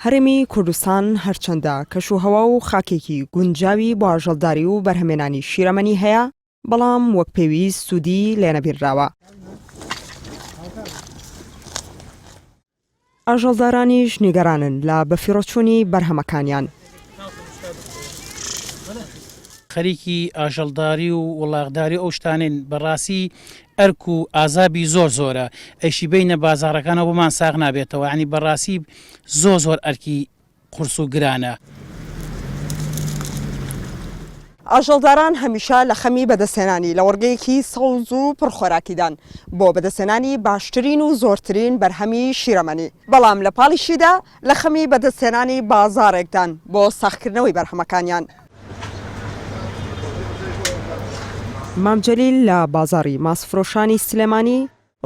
هەرێمی کوردستان هەرچەندە کەشوهەوا و خاکێکی گونجاوی بۆ ئاژەڵداری و بەرهەمێنانی شیرەمەنی هەیە، بەڵام وەک پێویست سوودی لێ نەبیرراوە. ئاژەڵدارانیش نیگەرانن لە بەفیڕۆچوونی بەرهەمەکانیان. خەریکی ئاژەڵداری و وڵاغداری ئەو شتانین بەڕاستی ئەرک و ئازابی زۆرە، ئەشی بینە بازارەکانەوە بۆمان ساغ نابێتەوە، ینی بەڕاستی زۆر ئەرکی قورس و گرانە. ئاژەڵداران هەمیشە لە خەمی بەدەستهێنانی لە وەرگەیەکی سەوز و پڕخۆراکیدان بۆ بەدەستهێنانی باشترین و زۆرترین بەرهەمی شیرەمەنی، بەڵام لە پاڵیشیدا لە خەمی بەدەستهێنانی بازارێکدان بۆ ساختکردنەوەی بەرهەمەکانیان. مامجەلیل لە بازاری ماسفرۆشانی سلێمانی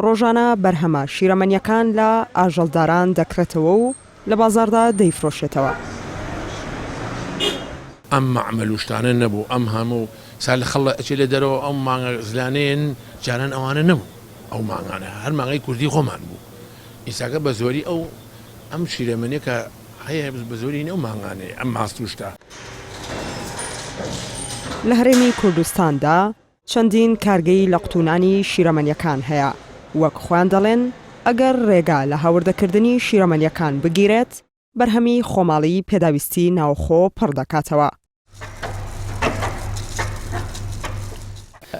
ڕۆژانە بەرهەمە شیرەمەنیەکان لە ئاژەڵداران دەکرێتەوە و لە بازاردا دەیفرۆشێتەوە. ئەم معمەل و شتانە نەبوو، ئەم هەموو سال خەڵە ئەچێ لە دەرەوە ئەو مانگە زلانەیەن جاران ئەوانە نەبوو، ئەو مانگانە هەر مانگەی کوردی خۆمان بوو. ئیساکە بە زۆری ئەم شیرەمەنیە کە هەیە بە زۆری نەو مانگانەیە ئەم ماستوشتا. لە هەرێمی کوردستاندا چەندین کارگەی لە قوتونانی شیرەمەنیەکان هەیە، وەک خۆیان دەڵێن ئەگەر ڕێگا لە هاوردەکردنی شیرەمەنیەکان بگیرێت، بەرهەمی خۆماڵی پێداویستی ناوخۆ پڕ دەکاتەوە.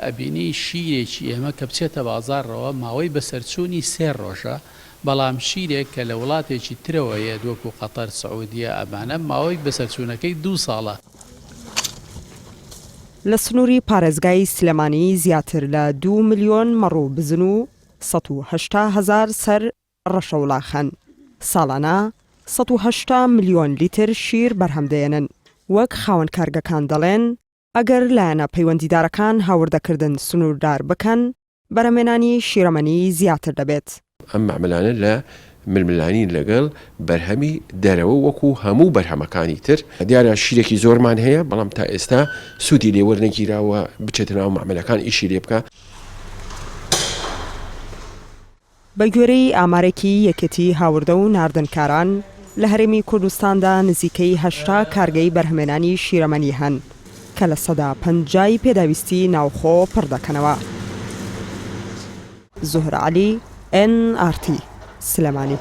ئەبینی شیرێکی ئێمە کە بچێتە بازارڕەوە ماوەی بەسەرچوونی 3 ڕۆژە، بەڵام شیرێک کە لە وڵاتێکی ترەوەیە دۆک و قەتەر سعودیە ئەمانە ماوەی بەسەرچوونەکەی 2 ساڵە. لە سنووری پارێزگای سلێمانی زیاتر لە 2 ملیۆن مەڕوو بزن و 180,000 سەر ڕەشەوڵاخەن. ساڵانە 180 ملیۆن لیتر شیر بەرهەمدێنن. وەک خاوەن کارگەکان دەڵێن، ئەگەر لایەنە پەیوەندیدارەکان هاوردەکردن سنووردار بکەن، بەرهەمێنانی شیرەمەنی زیاتر دەبێت. ئەم معمەلانە لە ململانی لەگەڵ بەرهەمی دەرەوە وەکو هەموو بەرهەمەکانی تر دیارە شیرێکی زۆرمان هەیە، بەڵام تا ئێستا سوودی لێوەرنەگیراوە بچێتە ناو معمەلەکان ئیشی لێ بکە. بە گوێرەی ئامارێکی یەکێتی هاوردە و ناردنکاران لە هەرێمی کوردستاندا نزیکەی 80 کارگەی بەرهەمێنانی شیرەمەنی هەن کە لە 150 پێداویستی ناوخۆ پڕ دەکەنەوە. زوهرە عەلی، NRT سلێمانی.